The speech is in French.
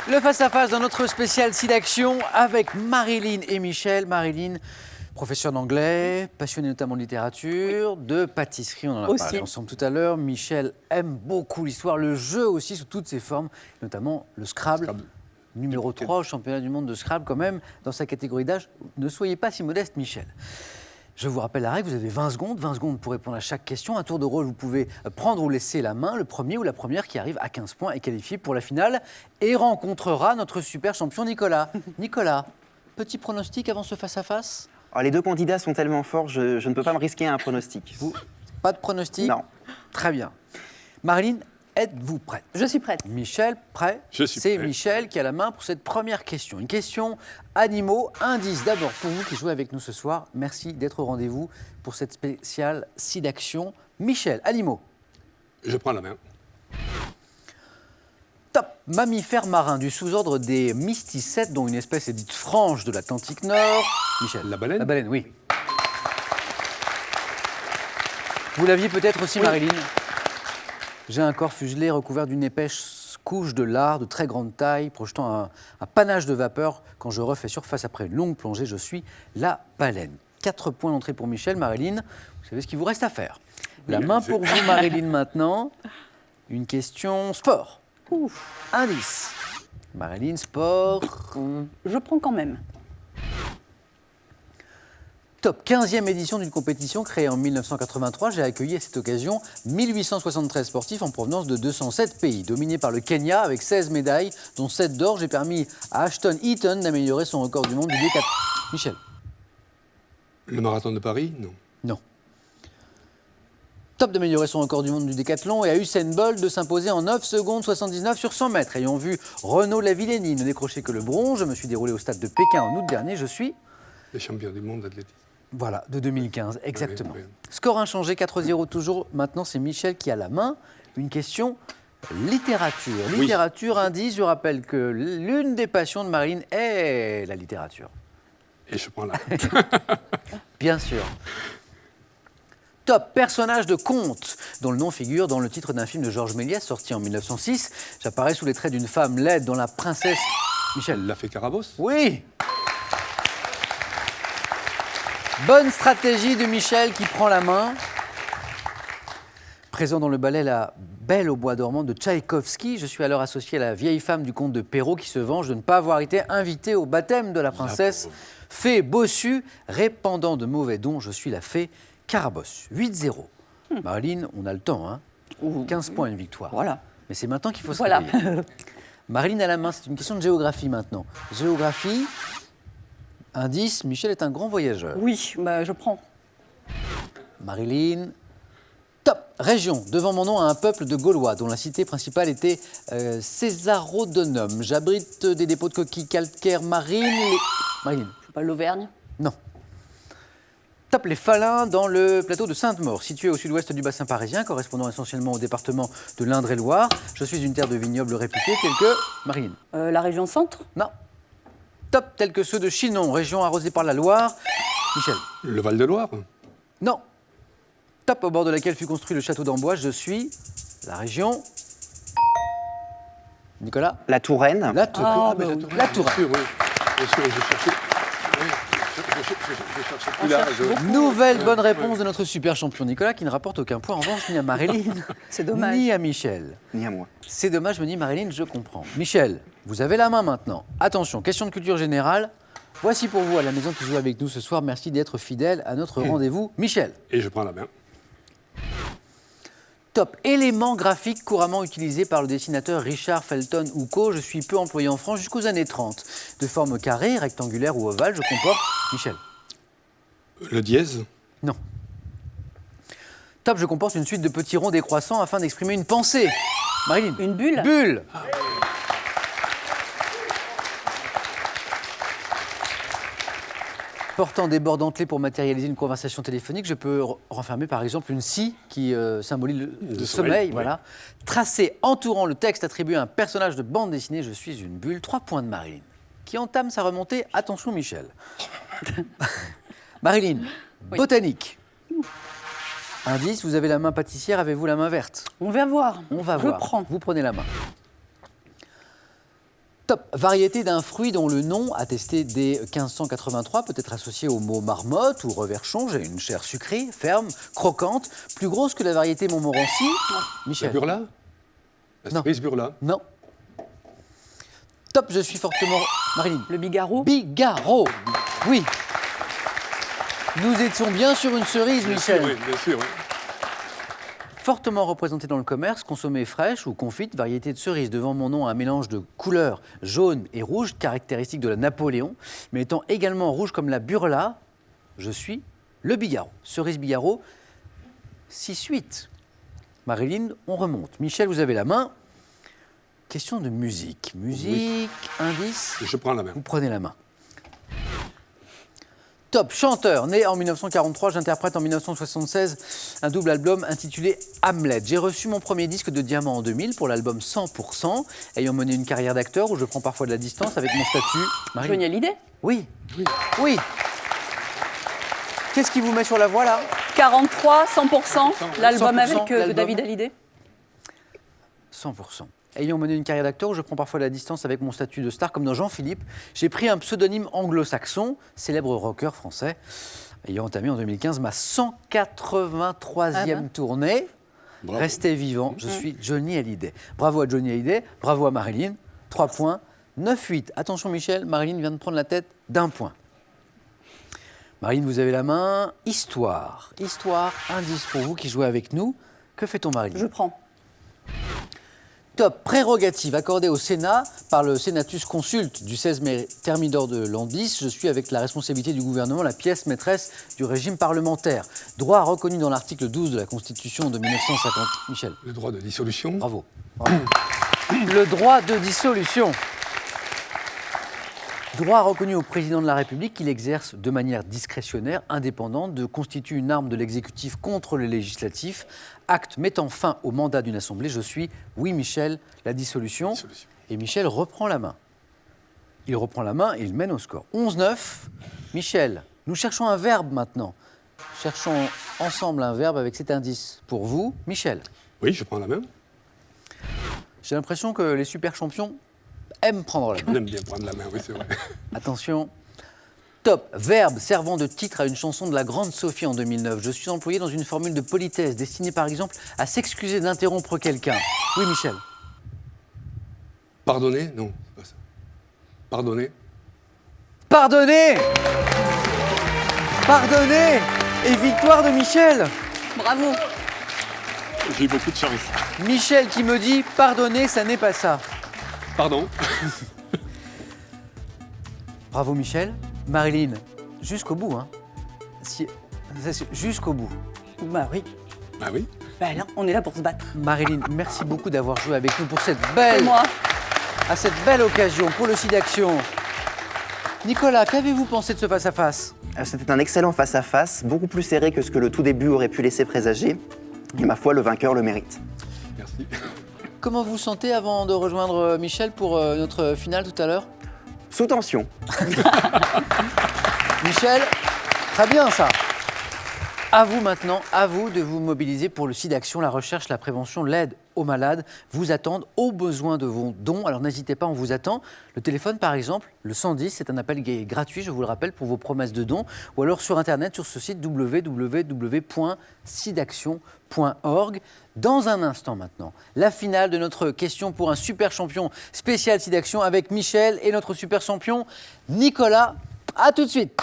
Le face-à-face dans notre spécial SIDAction avec Marilyn et Michel. Marilyn, professeure d'anglais, passionnée notamment de littérature, de pâtisserie, on en a parlé ensemble tout à l'heure. Michel aime beaucoup l'histoire, le jeu aussi sous toutes ses formes, notamment le Scrabble. Numéro 3 au championnat du monde de Scrabble quand même, dans sa catégorie d'âge. Ne soyez pas si modeste, Michel. Je vous rappelle la règle, vous avez 20 secondes pour répondre à chaque question. Un tour de rôle, vous pouvez prendre ou laisser la main. Le premier ou la première qui arrive à 15 points est qualifié pour la finale et rencontrera notre super champion Nicolas. Nicolas, petit pronostic avant ce face-à-face ? Alors, les deux candidats sont tellement forts, je ne peux pas me risquer à un pronostic. Pas de pronostic ? Non. Très bien. Marilyn, êtes-vous prête ? Je suis prête. Michel, prêt ? Je suis C'est prêt. Michel qui a la main pour cette première question. Une question animaux, indice d'abord pour vous qui jouez avec nous ce soir. Merci d'être au rendez-vous pour cette spéciale SIDAction. Michel, animaux. Je prends la main. Top. Mammifère marin du sous-ordre des mysticètes, dont une espèce est dite franche de l'Atlantique Nord. Michel. La baleine ? La baleine, oui. Vous l'aviez peut-être aussi, Marilyn. J'ai un corps fuselé recouvert d'une épaisse couche de lard de très grande taille, projetant un panache de vapeur. Quand je refais surface après une longue plongée, je suis la baleine. 4 points d'entrée pour Michel. Marilyn, vous savez ce qu'il vous reste à faire. La main pour vous, Marilyn, maintenant. Une question sport. Indice. Marilyn, sport. Je prends quand même. Top, 15e édition d'une compétition créée en 1983. J'ai accueilli à cette occasion 1873 sportifs en provenance de 207 pays. Dominé par le Kenya avec 16 médailles, dont 7 d'or, j'ai permis à Ashton Eaton d'améliorer son record du monde du décathlon. Michel. Le marathon de Paris ? Non. Non. Top d'améliorer son record du monde du décathlon et à Usain Bolt de s'imposer en 9 secondes 79 sur 100 mètres. Ayant vu Renaud Lavillenie ne décrocher que le bronze, je me suis déroulé au stade de Pékin en août dernier. Je suis... Les champions du monde d'athlétisme. Voilà, de 2015, exactement. Oui, oui. Score inchangé, 4-0 toujours. Maintenant, c'est Michel qui a la main. Une question littérature. Oui. Littérature, indice. Je rappelle que l'une des passions de Marilyn est la littérature. Et je prends la main. Bien sûr. Top, personnage de conte, dont le nom figure dans le titre d'un film de Georges Méliès, sorti en 1906. J'apparais sous les traits d'une femme laide dont la princesse... Michel. L'a fait Carabosse ? Oui. Bonne stratégie de Michel qui prend la main. Présent dans le ballet La Belle au bois dormant de Tchaïkovski, je suis alors associé à la vieille femme du comte de Perrault qui se venge de ne pas avoir été invitée au baptême de la princesse. Fée bossue, répandant de mauvais dons, je suis la fée Carabosse. 8-0. Marilyn, on a le temps, hein. 15 points, une victoire. Voilà. Mais c'est maintenant qu'il faut se Voilà. réveiller. Marilyn à la main, c'est une question de géographie maintenant. Géographie, indice, Michel est un grand voyageur. Oui, bah, je prends. Marilyn, top. Région, devant mon nom à un peuple de Gaulois dont la cité principale était Césarodonum. J'abrite des dépôts de coquilles calcaires marines. Marilyn, Je sais pas, l'Auvergne. non. Top, les Falins dans le plateau de Sainte-Maure, situé au sud-ouest du bassin parisien, correspondant essentiellement au département de l'Indre-et-Loire. Je suis une terre de vignobles réputés tels que... Marilyn, La région centre. non. Top, tels que ceux de Chinon, région arrosée par la Loire. Michel, Le Val-de-Loire ? non. Top, au bord de laquelle fut construit le château d'Amboise, je suis la région... Nicolas, La Touraine. la Touraine. Ah, mais bah la oui. La Touraine. Bien sûr, oui. Bien sûr, je cherchais. Oui, je cherchais plus là. Nouvelle bonne réponse de notre super champion Nicolas, qui ne rapporte aucun point en revanche ni à Marilyn, C'est dommage. ni à Michel. Ni à moi. C'est dommage, me dit Marilyn, je comprends. Michel, vous avez la main maintenant. Attention, question de culture générale. Voici pour vous à la maison qui joue avec nous ce soir. Merci d'être fidèle à notre rendez-vous. Michel, Et je prends la main. top. Élément graphique couramment utilisé par le dessinateur Richard Felton ou Co. Je suis peu employé en France jusqu'aux années 30. De forme carrée, rectangulaire ou ovale, je comporte... Michel, Le dièse ? non. Top, je comporte une suite de petits ronds décroissants afin d'exprimer une pensée. Marilyn. Une bulle. Bulle. Portant des bords dentelés pour matérialiser une conversation téléphonique, je peux renfermer par exemple une scie qui symbolise le sommeil. oui. Voilà. Tracé entourant le texte attribué à un personnage de bande dessinée, je suis une bulle. 3 points de Marilyn, qui entame sa remontée. Attention Michel. Marilyn, Oui. botanique. Indice, vous avez la main pâtissière, avez-vous la main verte? On va voir. On va Je voir. prends. Vous prenez la main. Top. Variété d'un fruit dont le nom, attesté dès 1583, peut être associé au mot marmotte ou reverchon. J'ai une chair sucrée, ferme, croquante, plus grosse que la variété Montmorency. La Michel. burla? La Non. cerise burla? Non. Top, je suis fortement... Marilyn. Le bigarro. Bigarro. Oui. Nous étions bien sur une cerise, Bien Michel. sûr, oui, bien sûr. Oui. Fortement représentée dans le commerce, consommée fraîche ou confite, variété de cerise. Devant mon nom, un mélange de couleurs jaune et rouge, caractéristique de la Napoléon, mais étant également rouge comme la burla, je suis le bigarro. Cerise bigarro, 6-8. Marilyn, on remonte. Michel, vous avez la main. Question de musique. Musique, indice, Je prends la main. vous prenez la main. Top, chanteur, né en 1943, j'interprète en 1976 un double album intitulé Hamlet. J'ai reçu mon premier disque de diamant en 2000 pour l'album 100%, ayant mené une carrière d'acteur où je prends parfois de la distance avec mon statut. Marie. Johnny Hallyday. Oui, oui. Qu'est-ce qui vous met sur la voie là 43, 100%. L'album 100%, avec l'album. David Hallyday. 100%. Ayant mené une carrière d'acteur où je prends parfois de la distance avec mon statut de star, comme dans Jean-Philippe, j'ai pris un pseudonyme anglo-saxon, célèbre rocker français, ayant entamé en 2015 ma 183e tournée. Bravo. Restez vivant, je suis Johnny Hallyday. Bravo à Johnny Hallyday, bravo à Marilyn. 3 points, 9-8. Attention Michel, Marilyn vient de prendre la tête d'1 point. Marilyn, vous avez la main. Histoire. Histoire, indice pour vous qui jouez avec nous. Que fait-on, Marilyn? Je prends. Top, prérogative accordée au Sénat par le Senatus Consulte du 16 mai Thermidor de l'an 10. Je suis avec la responsabilité du gouvernement la pièce maîtresse du régime parlementaire. Droit reconnu dans l'article 12 de la Constitution de 1950. Michel, Le droit de dissolution. bravo. Bravo. Le droit de dissolution. Droit reconnu au président de la République qu'il exerce de manière discrétionnaire, indépendante, de constituer une arme de l'exécutif contre le législatif, acte mettant fin au mandat d'une assemblée. Je suis, oui Michel, la dissolution. Dissolution. Et Michel reprend la main. Il reprend la main et il mène au score. 11-9. Michel, nous cherchons un verbe maintenant. Cherchons ensemble un verbe avec cet indice. Pour vous, Michel. Oui, je prends la main. J'ai l'impression que les super champions aiment prendre la main. On aime bien prendre la main, oui, c'est vrai. Attention. Top. Verbe servant de titre à une chanson de la Grande Sophie en 2009. Je suis employé dans une formule de politesse destinée par exemple à s'excuser d'interrompre quelqu'un. Oui, Michel. Pardonner? Non, c'est pas ça. Pardonner? Pardonnez. Pardonnez. Et victoire de Michel. Bravo. J'ai eu beaucoup de chance. Michel qui me dit pardonnez, ça n'est pas ça. Pardon? Bravo Michel. Marilyn, jusqu'au bout. Hein. Jusqu'au bout. Bah oui. Ah oui? Bah là, on est là pour se battre. Marilyn, merci beaucoup d'avoir joué avec nous pour cette Et belle, moi. à cette belle occasion pour le SIDAction. Nicolas, qu'avez-vous pensé de ce face-à-face? C'était un excellent face-à-face, beaucoup plus serré que ce que le tout début aurait pu laisser présager. Et ma foi, le vainqueur le mérite. Merci. Comment vous sentez avant de rejoindre Michel pour notre finale tout à l'heure? Sous tension. Michel, très bien ça. À vous maintenant, à vous de vous mobiliser pour le SIDAction, la recherche, la prévention, l'aide aux malades vous attendent aux besoins de vos dons. Alors n'hésitez pas, on vous attend. Le téléphone par exemple, le 110, c'est un appel gratuit, je vous le rappelle, pour vos promesses de dons. Ou alors sur Internet, sur ce site www.sidaction.org. Dans un instant maintenant, la finale de notre question pour un super champion spécial SIDAction avec Michel et notre super champion Nicolas. À tout de suite.